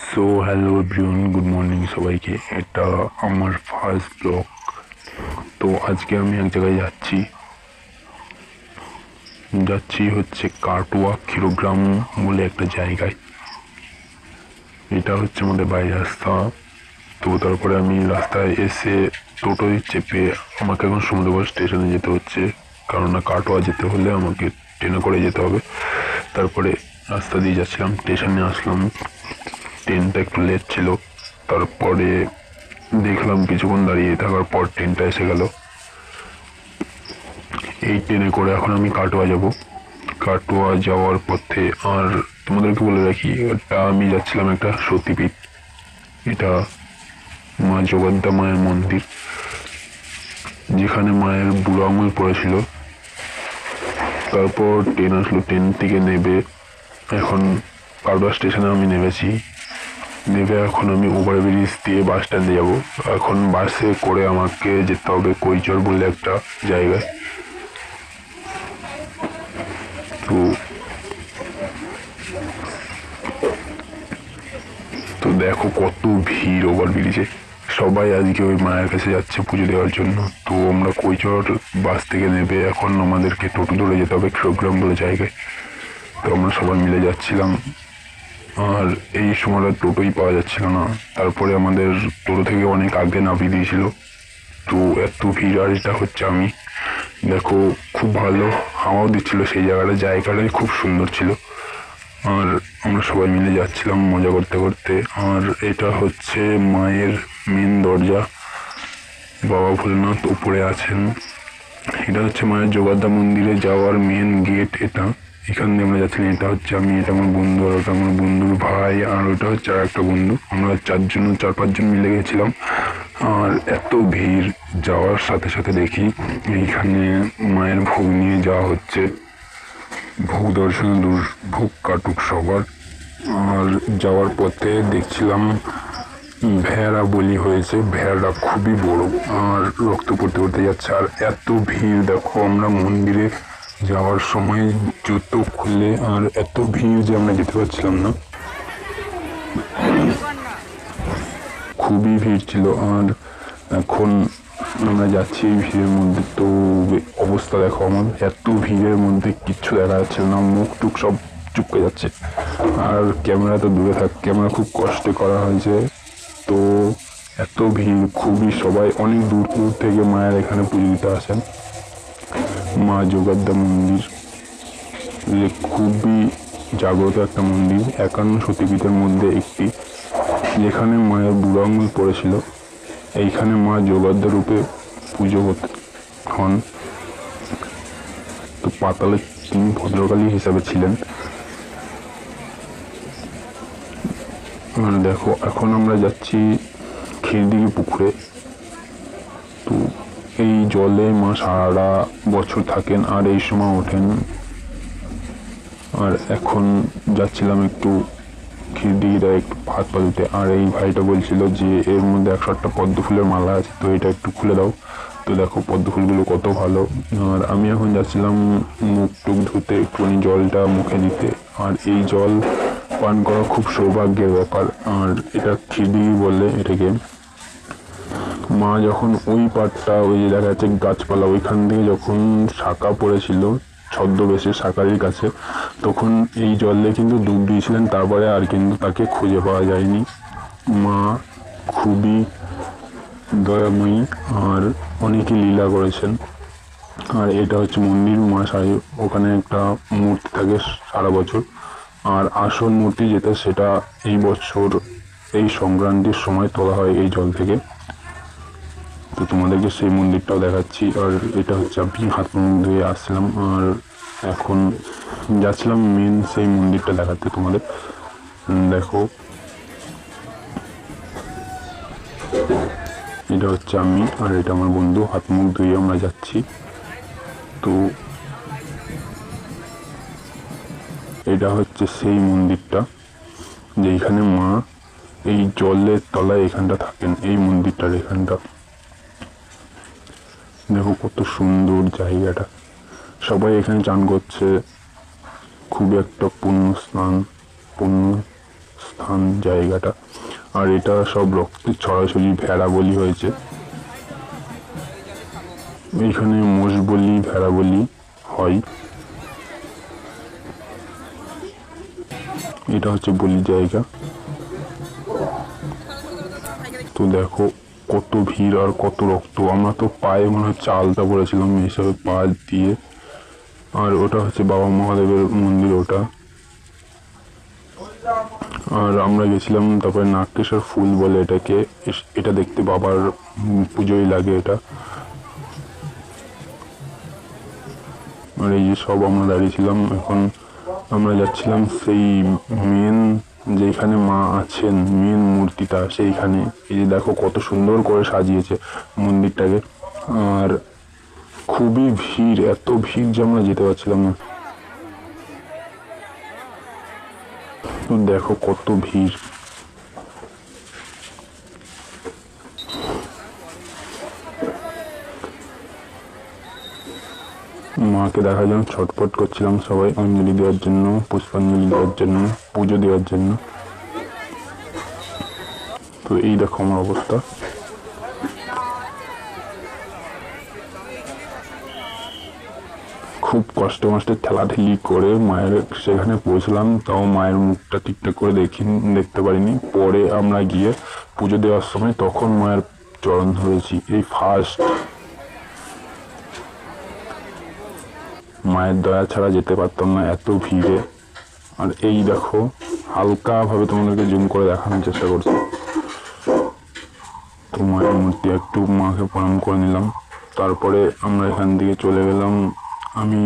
So hello everyone, good morning সবাইকে। এটা আমার ফার্স্ট ব্লগ। তো আজকে আমি এক জায়গায় যাচ্ছি হচ্ছে কাটোয়া ক্ষীরগ্রাম বলে একটা জায়গায়। এটা হচ্ছে আমাদের বাড়ির রাস্তা। তো তারপরে আমি রাস্তায় এসে টোটোয় চেপে আমাকে এখন সমুদ্রগড় স্টেশনে যেতে হচ্ছে, কারণ কাটোয়া যেতে হলে আমাকে ট্রেনে করে যেতে হবে। তারপরে রাস্তা দিয়ে যাচ্ছিলাম, স্টেশনে আসলাম। ট্রেনটা একটু লেট ছিল। তারপরে দেখলাম কিছুক্ষণ দাঁড়িয়ে থাকার পর ট্রেনটা এসে গেল। এই ট্রেনে করে এখন আমি কাটোয়া যাব। কাটোয়া যাওয়ার পথে আর তোমাদেরকে বলে রাখি, এটা আমি যাচ্ছিলাম একটা সতীপীঠ। এটা মা জগদ্দা মায়ের মন্দির, যেখানে মায়ের বুড়ো আঙুল পড়েছিল। তারপর ট্রেন আসলো, ট্রেন থেকে নেবে এখন কাটোয়া স্টেশনে আমি নেমেছি। নেবে এখন আমি ওভারব্রিজ দিয়ে বাস স্ট্যান্ডে যাবো। এখন বাসে করে আমাকে যেতে হবে কৈচর বলে একটা জায়গায়। তো তো দেখো কত ভিড় ওভারব্রিজে। সবাই আজকে ওই মায়ের কাছে যাচ্ছে পুজো দেওয়ার জন্য। তো আমরা কৈচর বাস থেকে নেবে এখন আমাদেরকে টোটো ধরে যেতে হবে ক্ষীরগ্রাম বলে জায়গায়। তো আমরা সবাই মিলে যাচ্ছিলাম, আর এই সময়টা টোটোই পাওয়া যাচ্ছিল না। তারপরে আমাদের টোটো থেকে অনেক আগে নামিয়ে দিয়েছিল। তো এত ভিড়, আর এটা হচ্ছে আমি দেখো খুব ভালো হাওয়াও দিচ্ছিল সেই জায়গাটাই খুব সুন্দর ছিল। আর আমরা সবাই মিলে যাচ্ছিলাম মজা করতে করতে। আর এটা হচ্ছে মায়ের মেন দরজা, বাবা ভোলেনাথ উপরে আছেন। এটা হচ্ছে মায়ের জগদ্দা মন্দিরে যাওয়ার মেন গেট। এটা এখান দিয়ে আমরা যাচ্ছিলাম। এটা হচ্ছে আমি, এটা আমার বন্ধু, আর ওটা আমার বন্ধুর ভাই, আর ওটা হচ্ছে আর একটা বন্ধু। আমরা চার পাঁচজন মিলে গেছিলাম। আর এত ভিড়, যাওয়ার সাথে সাথে দেখি এইখানে মায়ের ভোগ নিয়ে যাওয়া হচ্ছে। ভোগ দর্শন ভোগ কাটুক সবার। আর যাওয়ার পথে দেখছিলাম ভেড়া বলি হয়েছে। ভেড়াটা খুবই বড় আর রক্ত পড়তে পড়তে যাচ্ছে। আর এত ভিড় দেখো, আমরা মন্দিরে যাওয়ার সময় জুতো খুলে, আর এত ভিড় যে আমরা যেতে পারছিলাম না, খুবই ভিড় ছিল। আর এখন আমরা যাচ্ছি এই ভিড়ের মধ্যে। তো অবস্থা দেখো আমার, এত ভিড়ের মধ্যে কিচ্ছু দেখা যাচ্ছে না, মুখ টুক সব চুপকে যাচ্ছে। আর ক্যামেরা তো দূরে থাক, ক্যামেরা খুব কষ্টে করা হয়েছে। তো এত ভিড়, খুবই সবাই অনেক দূর দূর থেকে মায়ের এখানে পুজো দিতে আসেন। মা জগদ্দা মন্দির খুবই জাগ্রত একটা মন্দির, 51 সতীপীঠের মধ্যে একটি, যেখানে মায়ের বুড়ো আঙুল পড়েছিল। এইখানে মা জগদ্দা রূপে পুজো হন। তো পাতালে তিনি ভদ্রকালী হিসাবে ছিলেন। দেখো এখন আমরা যাচ্ছি ক্ষীরদিঘি পুকুরে। তো এই জলে মা সারা বছর থাকেন আর এই সময় ওঠেন। আর এখন যাচ্ছিলাম একটু ক্ষীরদিঘিটা একটু হাত পা ধুতে। আর এই ভাইটা বলছিল যে এর মধ্যে 108টা পদ্ম ফুলের মালা আছে, তো এটা একটু খুলে দাও। তো দেখো পদ্ম ফুলগুলো কত ভালো। আর আমি এখন যাচ্ছিলাম মুখ টুক ধুতে, একটুখানি জলটা মুখে দিতে। আর এই জল পান করা খুব সৌভাগ্যের ব্যাপার। আর এটা ক্ষীরদিঘি বলে এটাকে। মা যখন ওই পাটটা, ওই যে দেখা যাচ্ছে গাছপালা, ওইখান থেকে যখন শাখা পড়েছিল ছদ্মবেশে শাকারির কাছে, তখন এই জলে কিন্তু ডুব দিয়েছিলেন। তারপরে আর কিন্তু তাকে খুঁজে পাওয়া যায়নি। মা খুবই দয়াময়ী আর অনেকই লীলা করেছেন। আর এটা হচ্ছে মন্দির মা সাহেব, ওখানে একটা মূর্তি থাকে সারা বছর। আর আসল মূর্তি যেটা, সেটা এই বছর এই সংক্রান্তির সময় তোলা হয় এই জল থেকে। তো তোমাদেরকে সেই মন্দিরটাও দেখাচ্ছি। আর এটা হচ্ছে আমি হাত মুখ ধুয়ে আসছিলাম, আর এখন যাচ্ছিলাম মেন সেই মন্দিরটা দেখাতে তোমাদের। দেখো এটা হচ্ছে আমি, আর এটা আমার বন্ধু, হাত মুখ ধুয়ে আমরা যাচ্ছি। তো এটা হচ্ছে সেই মন্দিরটা যেখানে মা এই জলের তলায় এখানটা থাকেন, এই মন্দিরটার এখানটা। দেখো কত সুন্দর জায়গাটা, সবাই এখানে চান করছে। খুব একটা পুণ্য স্থান জায়গাটা। আর এটা সব রক্তের ছড়াছড়ি ভেড়া বলি হয়েছে। এইখানে মোষ বলি ভেড়া বলি হয়। এটা হচ্ছে বলি জায়গা। তো দেখো কত ভিড় আর কত রক্ত। আমরা তো পায়ে মনে হয় চালটা পড়েছিলাম এইসবে পা দিয়ে। আর ওটা হচ্ছে বাবা মহাদেবের মন্দির ওটা। আর আমরা গেছিলাম তারপরে নাগকেশ্বর ফুল বলে এটাকে, এটা দেখতে বাবার পুজোই লাগে এটা। আর এই যে সব আমরা দাঁড়িয়েছিলাম, এখন আমরা যাচ্ছিলাম সেই মেন যেখানে মা আছেন, মেন মূর্তিটা সেইখানে। এই যে দেখো কত সুন্দর করে সাজিয়েছে মন্দিরটাকে। আর খুবই ভিড়, এত ভিড় যে আমরা যেতে পারছিলাম না। তো দেখো কত ভিড়। মাকে দেখার জন্য ছটফট করছিলাম সবাই, অঞ্জলি দেওয়ার জন্য, পুষ্পাঞ্জলি দেওয়ার জন্য, পুজো দেওয়ার জন্য। তো এই দেখো আমার অবস্থা। খুব কষ্টে মষ্টে ঠেলাঠেলি করে মায়ের সেখানে পৌঁছলাম, তাও মায়ের মুখটা ঠিকঠাক করে দেখতে পারিনি। পরে আমরা গিয়ে পুজো দেওয়ার সময় তখন মায়ের চরণ ধরেছি, এই ফার্স্ট। মায়ের দয়া ছাড়া যেতে পারতাম না এত ভিড়ে। আর এই দেখো হালকা ভাবে তোমাদেরকে জুম করে দেখানোর চেষ্টা করছি। তো মায়ের মূর্তি একটু মাকে প্রণাম করে নিলাম। তারপরে আমরা এখান থেকে চলে গেলাম আমি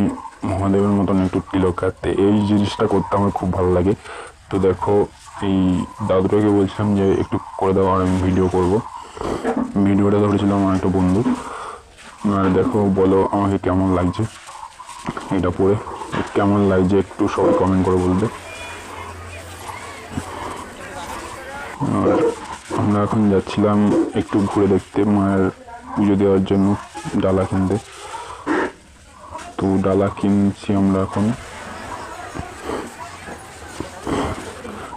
মহাদেবের মতন একটু তিলক কাটতে। এই জিনিসটা করতে আমার খুব ভালো লাগে। তো দেখো এই দাদুটাকে বলছিলাম যে একটু করে দাও আর আমি ভিডিও করব। ভিডিওটা ধরেছিলাম আমার একটা বন্ধু। আর দেখো বলো আমাকে কেমন লাগছে এটা পরে, কেমন লাগছে একটু সবাই কমেন্ট করে বলবে। আর আমরা এখন যাচ্ছিলাম একটু ঘুরে দেখতে মায়ের পুজো দেওয়ার জন্য ডালা কিনতে। তো ডালা কিনছি আমরা এখন।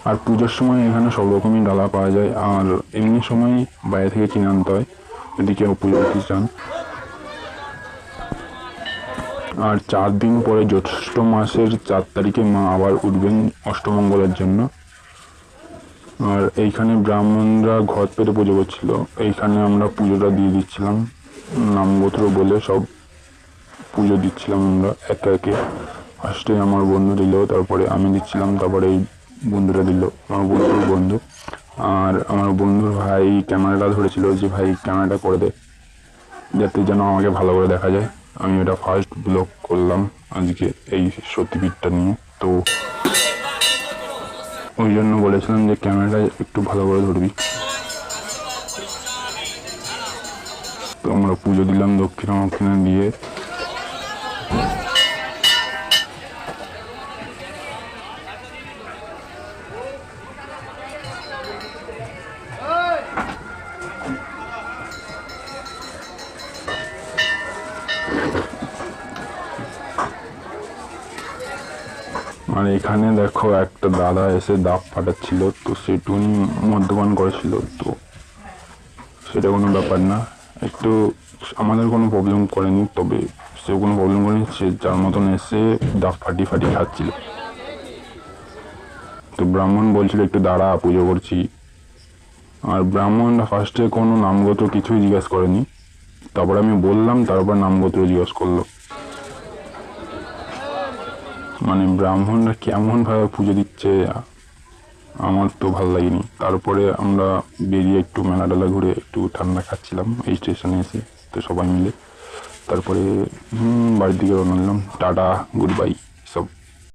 আর পুজোর সময় এখানে সব রকমই ডালা পাওয়া যায়, আর এমনি সময় বাইরে থেকে কিনে আনতে হয় যদি কেউ পুজো দিতে চান। আর 4 দিন পরে জ্যৈষ্ঠ মাসের 4 তারিখে মা আবার উঠবেন অষ্টমঙ্গলের জন্য। আর এইখানে ব্রাহ্মণরা ঘট পেতে পুজো করছিল, এইখানে আমরা পুজোটা দিয়ে দিচ্ছিলাম। নামগোত্র বলে সব পুজো দিচ্ছিলাম আমরা একে একে। ফার্স্টে আমার বন্ধু দিল, তারপরে আমি দিচ্ছিলাম, তারপরে এই বন্ধুটা দিল, আমার বন্ধুর বন্ধু। আর আমার বন্ধুর ভাই ক্যামেরাটা ধরেছিল যে ভাই ক্যামেরাটা করে দে যাতে যেন আমাকে ভালো করে দেখা যায়। আমি এটা ফার্স্ট ব্লগ করলাম আজকে এই সতীপীঠটা নিয়ে। তো ওই জন্য বলেছিলাম যে ক্যামেরাটা একটু ভালো করে ধরবি। তো আমরা পুজো দিলাম দক্ষিণা দিয়ে। আর এখানে দেখো একটা দাদা এসে দাঁত ফাটাচ্ছিল, তো সেটুকুনি মদ্যপান করেছিল। তো সেটা কোনো ব্যাপার না, একটু আমাদের কোনো প্রবলেম করেনি, তবে সে কোনো প্রবলেম করেনি, সে যার মতন এসে দাঁত ফাটিয়ে খাচ্ছিল। তো ব্রাহ্মণ বলছিল একটু দাঁড়া পুজো করছি। আর ব্রাহ্মণরা ফার্স্টে কোনো নামগোত্র কিছুই জিজ্ঞেস করেনি, তারপর আমি বললাম, তারপর নামগোত্র জিজ্ঞেস করলো। মানে ব্রাহ্মণরা কেমন ভাবে পুজো দিচ্ছে আমার তো ভালো লাগেনি। তারপরে আমরা বেরিয়ে একটু মেলা টেলা ঘুরে একটু ঠান্ডা খাচ্ছিলাম এই স্টেশনে এসে, তো সবাই মিলে। তারপরে বাড়ির দিকে রওনা দিলাম। Tata, good bye.